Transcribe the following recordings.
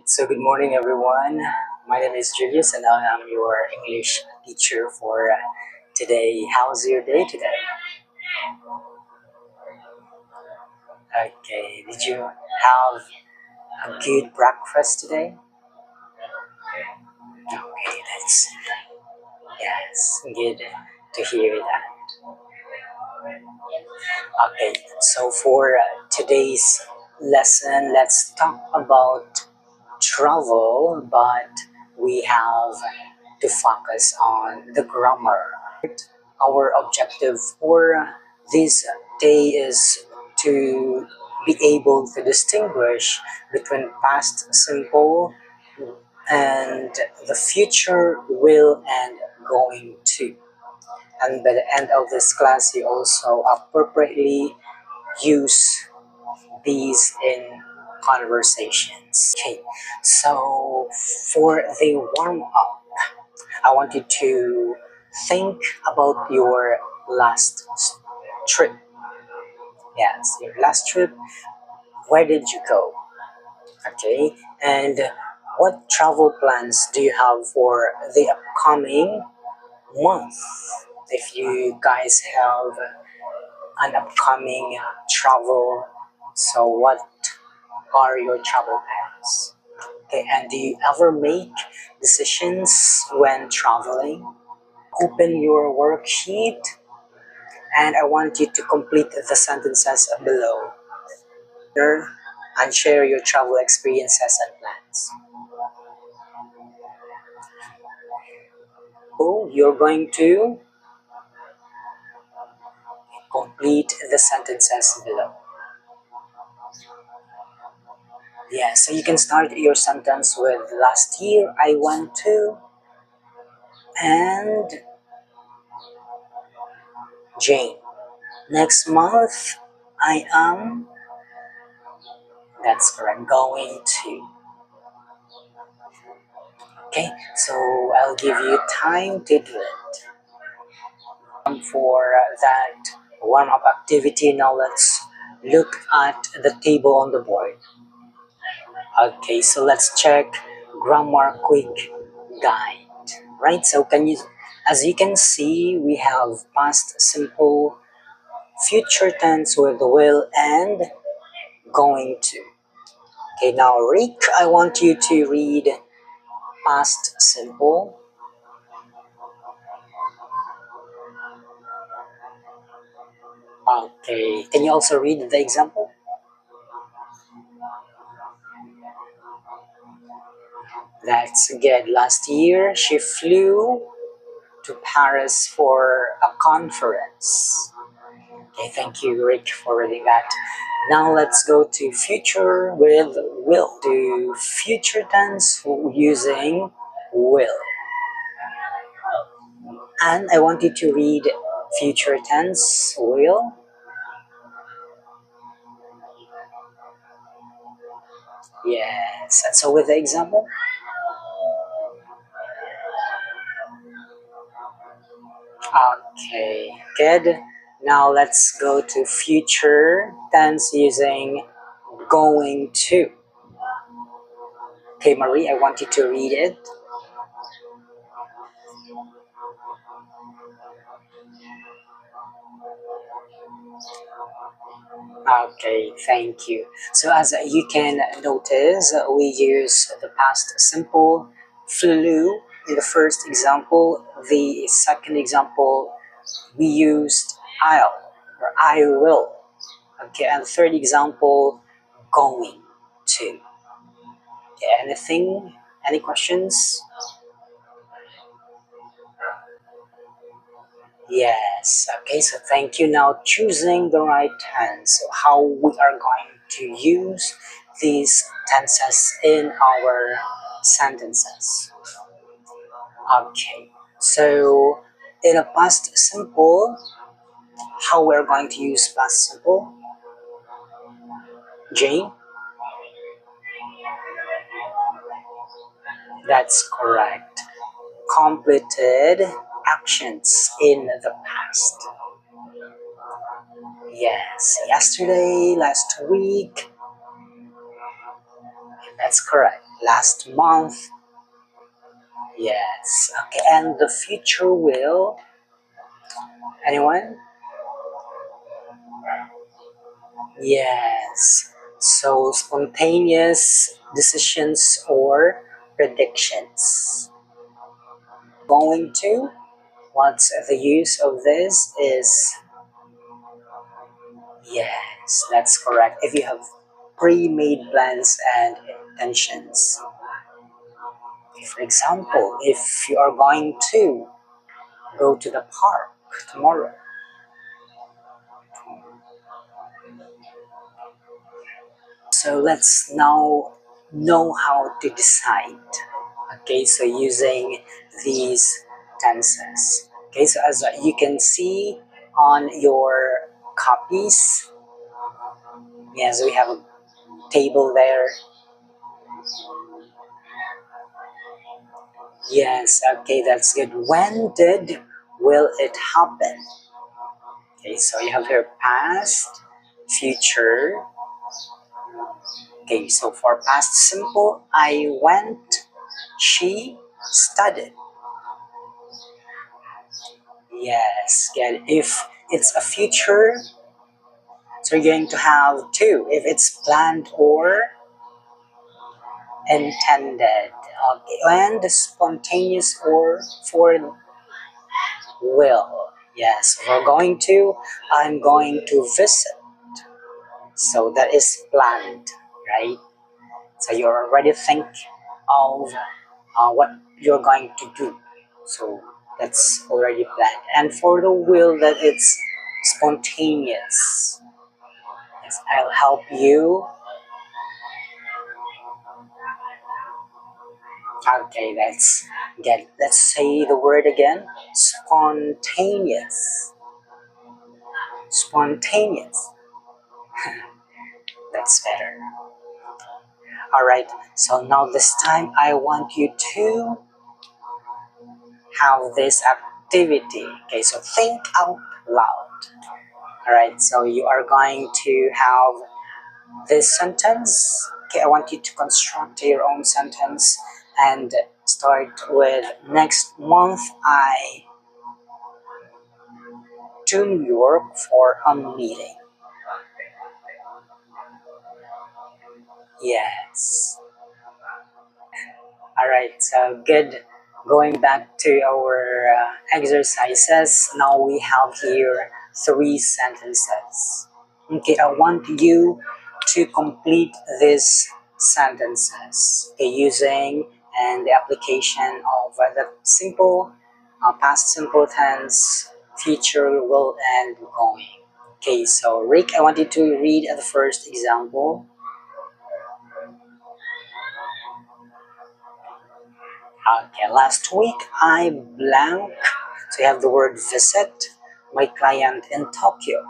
So, good morning, everyone. My name is Julius, and I am your English teacher for today. How's your day today? Okay, did you have a good breakfast today? Okay, that's yes, good to hear that. Okay, so for today's lesson, let's talk about travel, but we have to focus on the grammar. Our objective for this day is to be able to distinguish between past simple and the future will and going to. And by the end of this class, you also appropriately use these in conversations. Okay, so for the warm up, I want you to think about your last trip. Yes, your last trip. Where did you go? Okay, and what travel plans do you have for the upcoming month? If you guys have an upcoming travel, so what are your travel plans? Okay, and do you ever make decisions when traveling? Open your worksheet and I want you to complete the sentences below and share your travel experiences and plans. So you're going to complete the sentences below. Yeah, so you can start your sentence with last year I went to and Jane. Next month I am, that's correct, going to. Okay, so I'll give you time to do it. For that warm up activity, now let's look at the table on the board. Okay, so let's check grammar quick guide. Right, so as you can see, we have past simple, future tense with will and going to. Okay, now Rick, I want you to read past simple. Okay, can you also read the example? That's good. Last year, she flew to Paris for a conference. Okay, thank you, Rick, for reading that. Now let's go to future with will. To future tense using will. And I want you to read future tense will. Yes, and so with the example. Okay, good. Now let's go to future tense using going to. Okay, Marie, I want you to read it. Okay, thank you. So as you can notice, we use the past simple flew in the first example. The second example, we used I'll or I will. Okay, and the third example, going to. Okay, anything? Any questions? Yes. Okay, so thank you. Now choosing the right tense. So how we are going to use these tenses in our sentences. Okay. So in a past simple, how we're going to use past simple? Jane? That's correct. Completed actions in the past. Yes. Yesterday, last week. That's correct. last month. Yes. Okay, and the future will. Anyone? Yes. So spontaneous decisions or predictions. Going to. What's the use of this is yes, that's correct. If you have pre-made plans and intentions. For example, if you are going to go to the park tomorrow, so let's now know how to decide. Okay, so using these tenses. Okay, so as you can see on your copies, yes, we have a table there. Yes, okay, that's good. When did will it happen? Okay, so you have here past, future. Okay, so for past simple, I went, she studied. Yes, good. If it's a future, so you're going to have two. If it's planned or intended. Okay, and spontaneous or for will. Yes, we're going to, I'm going to visit. So that is planned, right? So you already think of what you're going to do. So that's already planned. And for the will, that it's spontaneous. Yes, I'll help you. Okay, let's get. Let's say the word again. Spontaneous. Spontaneous. That's better. All right. So now this time I want you to have this activity. Okay. So think out loud. All right. So you are going to have this sentence. Okay. I want you to construct your own sentence and start with next month I to New York for a meeting. Yes. All right, so good. Going back to our exercises, now we have here three sentences. Okay, I want you to complete these sentences okay, using and the application of the simple, past simple tense, future, will, and going. Okay, so Rick, I want you to read the first example. Okay, last week I blank. So you have the word visit my client in Tokyo.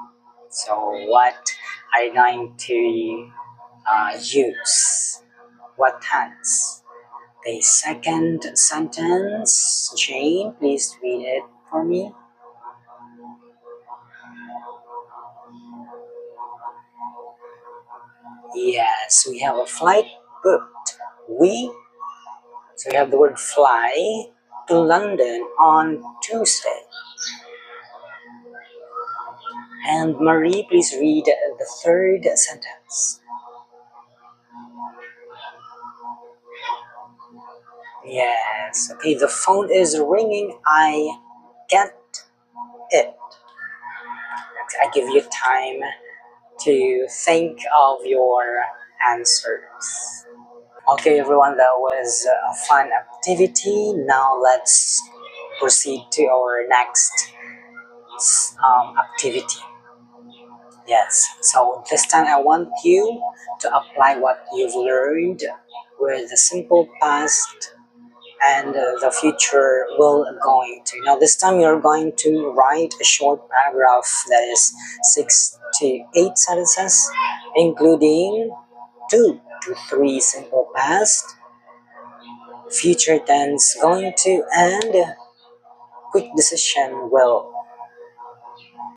So what are you going to use? What tense? The second sentence, Jane, please read it for me. Yes, we have a flight booked. So we have the word fly to London on Tuesday. And Marie, please read the third sentence. Yes, okay, the phone is ringing. I get it. I give you time to think of your answers. Okay, everyone, that was a fun activity. Now let's proceed to our next activity. Yes, so this time I want you to apply what you've learned with the simple past and the future will going to. Now this time you're going to write a short paragraph that is 6 to 8 sentences, including 2 to 3 simple past, future tense going to, and quick decision will.